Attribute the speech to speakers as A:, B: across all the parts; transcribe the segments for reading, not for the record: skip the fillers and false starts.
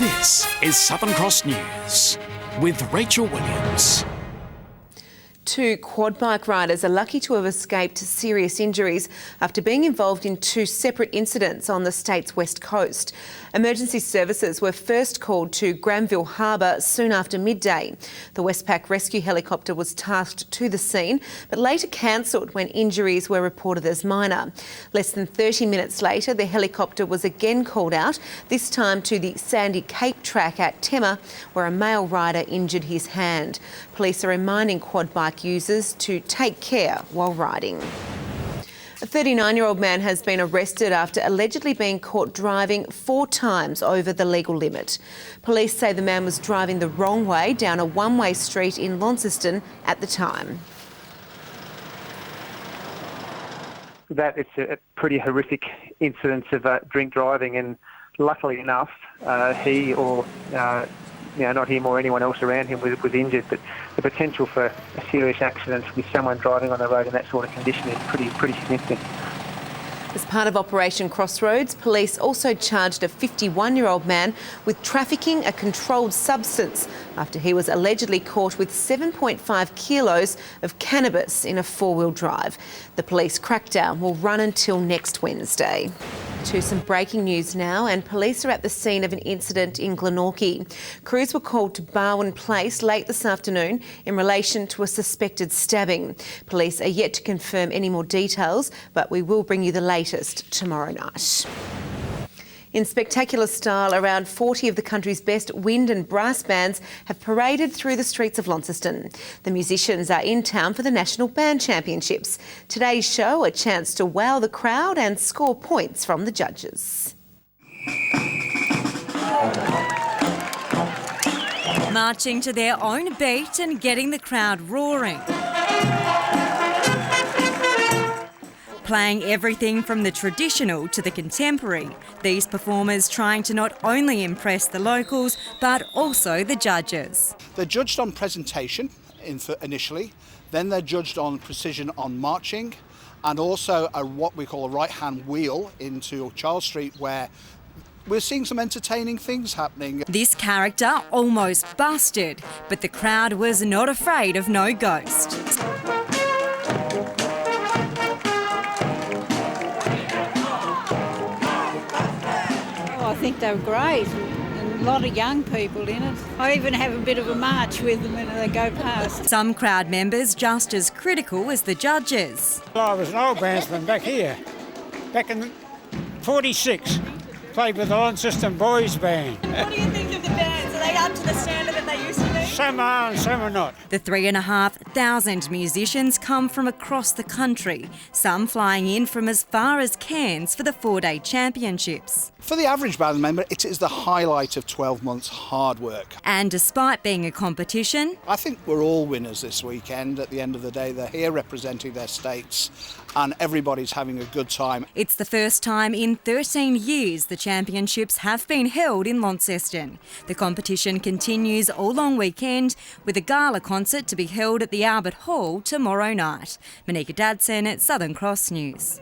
A: This is Southern Cross News with Rachel Williams.
B: Two quad bike riders are lucky to have escaped serious injuries after being involved in two separate incidents on the state's west coast. Emergency services were first called to Granville Harbour soon after midday. The Westpac rescue helicopter was tasked to the scene, but later cancelled when injuries were reported as minor. Less than 30 minutes later, the helicopter was again called out, this time to the Sandy Cape track at Tema, where a male rider injured his hand. Police are reminding quad bike users to take care while riding. A 39-year-old man has been arrested after allegedly being caught driving 4 times over the legal limit. Police say the man was driving the wrong way down a one-way street in Launceston at the time.
C: That it's a pretty horrific incident of drink driving, and luckily enough, he or not him or anyone else around him was injured, but the potential for a serious accident with someone driving on the road in that sort of condition is pretty significant.
B: As part of Operation Crossroads, police also charged a 51-year-old man with trafficking a controlled substance after he was allegedly caught with 7.5 kilos of cannabis in a four-wheel drive. The police crackdown will run until next Wednesday. To some breaking news now, and police are at the scene of an incident in Glenorchy. Crews were called to Barwon Place late this afternoon in relation to a suspected stabbing. Police are yet to confirm any more details, but we will bring you the latest tomorrow night. In spectacular style, around 40 of the country's best wind and brass bands have paraded through the streets of Launceston. The musicians are in town for the National Band Championships. Today's show, a chance to wow the crowd and score points from the judges.
D: Marching to their own beat and getting the crowd roaring. Playing everything from the traditional to the contemporary. These performers trying to not only impress the locals, but also the judges.
E: They're judged on presentation initially, then they're judged on precision on marching, and also what we call a right-hand wheel into Charles Street, where we're seeing some entertaining things happening.
D: This character almost busted, but the crowd was not afraid of no ghost.
F: I think they were great, and a lot of young people in it. I even have a bit of a march with them when they go past.
D: Some crowd members just as critical as the judges.
G: I was an old bandsman back here, back in 46, played with the Launceston Boys Band.
D: What do you think of the bands? Are they up to the standard that they used to be?
G: Some are and some are not.
D: The 3,500 musicians come from across the country, some flying in from as far as Cairns for the 4-day championships.
E: For the average band member, it is the highlight of 12 months' hard work.
D: And despite being a competition,
E: I think we're all winners this weekend. At the end of the day, they're here representing their states, and everybody's having a good time.
D: It's the first time in 13 years the championships have been held in Launceston. The competition continues all long weekend, with a gala concert to be held at the Albert Hall tomorrow night. Monika Dadson at Southern Cross News.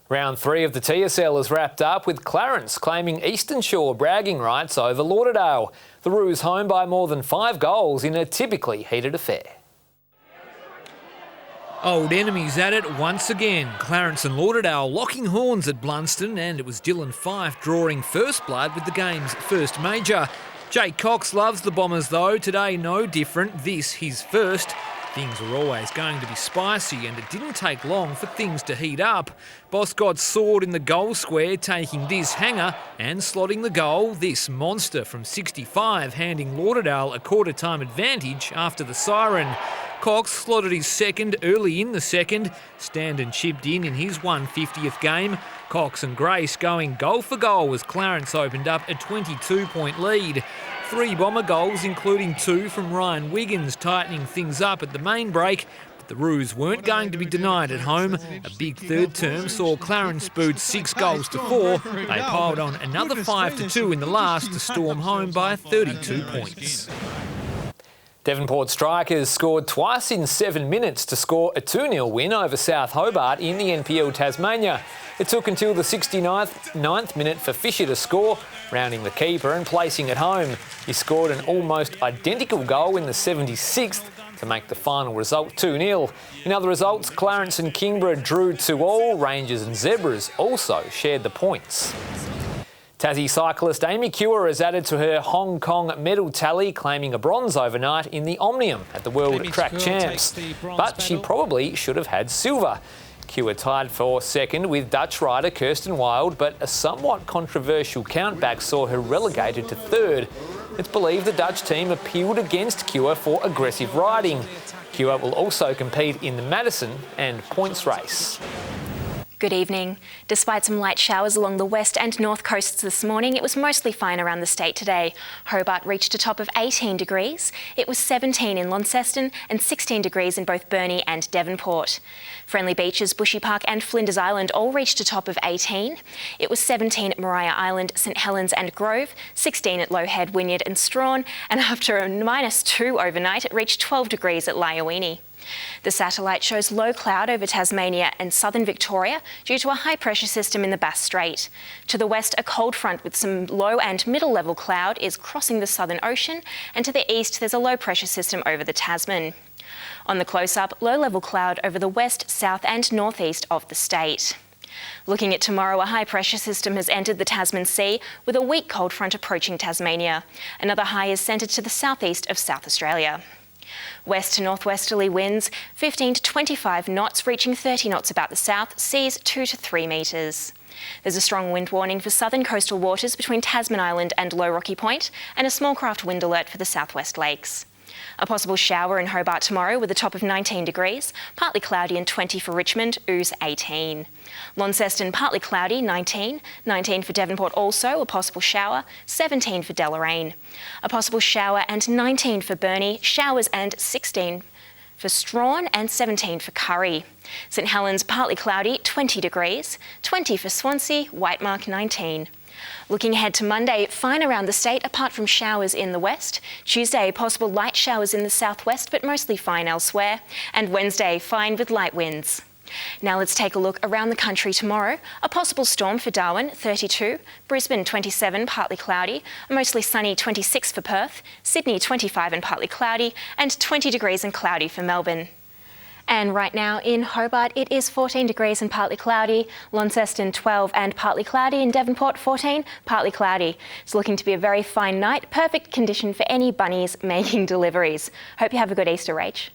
H: Round 3 of the TSL is wrapped up with Clarence claiming Eastern Shore bragging rights over Lauderdale. The Roos home by more than 5 goals in a typically heated affair.
I: Old enemies at it once again. Clarence and Lauderdale locking horns at Blunston, and it was Dylan Fife drawing first blood with the game's first major. Jake Cox loves the Bombers though, today no different, this his first. Things were always going to be spicy, and it didn't take long for things to heat up. Boss got soared in the goal square, taking this hanger and slotting the goal. This monster from 65, handing Lauderdale a quarter-time advantage after the siren. Cox slotted his second early in the second. Standen chipped in his 150th game. Cox and Grace going goal for goal as Clarence opened up a 22-point lead. 3 Bomber goals, including 2 from Ryan Wiggins, tightening things up at the main break. But the Roos weren't going to be denied at home. A big third term saw Clarence boot 6 goals to 4. They piled on another 5-2 in the last to storm home by 32 points.
H: Devonport strikers scored twice in 7 minutes to score a 2-0 win over South Hobart in the NPL Tasmania. It took until the 69th minute for Fisher to score, rounding the keeper and placing it home. He scored an almost identical goal in the 76th to make the final result 2-0. In other results, Clarence and Kingborough drew 2-2. Rangers and Zebras also shared the points. Tassie cyclist Amy Cure has added to her Hong Kong medal tally, claiming a bronze overnight in the Omnium at the World Track Champs. But she probably should have had silver. Cure tied for second with Dutch rider Kirsten Wild, but a somewhat controversial countback saw her relegated to third. It's believed the Dutch team appealed against Cure for aggressive riding. Cure will also compete in the Madison and points race.
J: Good evening. Despite some light showers along the west and north coasts this morning, it was mostly fine around the state today. Hobart reached a top of 18 degrees. It was 17 in Launceston and 16 degrees in both Burnie and Devonport. Friendly Beaches, Bushy Park and Flinders Island all reached a top of 18. It was 17 at Maria Island, St Helens and Grove, 16 at Low Head, Wynyard and Strawn, and after a -2 overnight, it reached 12 degrees at Lyowini. The satellite shows low cloud over Tasmania and southern Victoria due to a high pressure system in the Bass Strait. To the west, a cold front with some low and middle level cloud is crossing the Southern Ocean, and to the east there's a low pressure system over the Tasman. On the close-up, low level cloud over the west, south and northeast of the state. Looking at tomorrow, a high pressure system has entered the Tasman Sea with a weak cold front approaching Tasmania. Another high is centred to the southeast of South Australia. West to northwesterly winds 15 to 25 knots, reaching 30 knots about the south, seas 2 to 3 metres. There's a strong wind warning for southern coastal waters between Tasman Island and Low Rocky Point, and a small craft wind alert for the southwest lakes. A possible shower in Hobart tomorrow with a top of 19 degrees, partly cloudy and 20 for Richmond, ooze 18. Launceston partly cloudy, 19 for Devonport also, a possible shower, 17 for Deloraine. A possible shower and 19 for Burnie, showers and 16 for Strawn and 17 for Curry. St Helens partly cloudy, 20 degrees, 20 for Swansea, Whitemark 19. Looking ahead to Monday, fine around the state apart from showers in the west. Tuesday, possible light showers in the southwest but mostly fine elsewhere. And Wednesday, fine with light winds. Now let's take a look around the country tomorrow. A possible storm for Darwin, 32. Brisbane, 27, partly cloudy. A mostly sunny 26 for Perth. Sydney, 25 and partly cloudy. And 20 degrees and cloudy for Melbourne. And right now in Hobart, it is 14 degrees and partly cloudy. Launceston 12 and partly cloudy. And Devonport 14, partly cloudy. It's looking to be a very fine night. Perfect condition for any bunnies making deliveries. Hope you have a good Easter, Rach.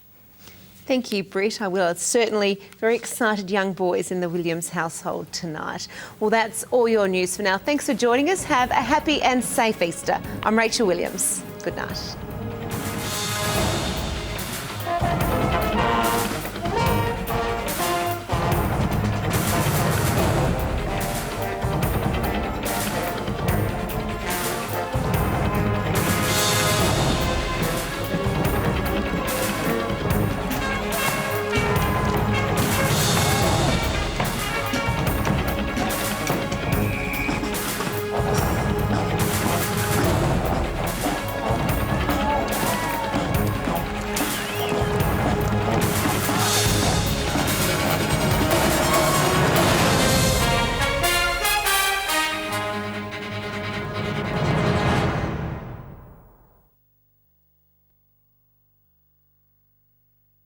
B: Thank you, Britt. I will. It's certainly very excited young boys in the Williams household tonight. Well, that's all your news for now. Thanks for joining us. Have a happy and safe Easter. I'm Rachel Williams. Good night.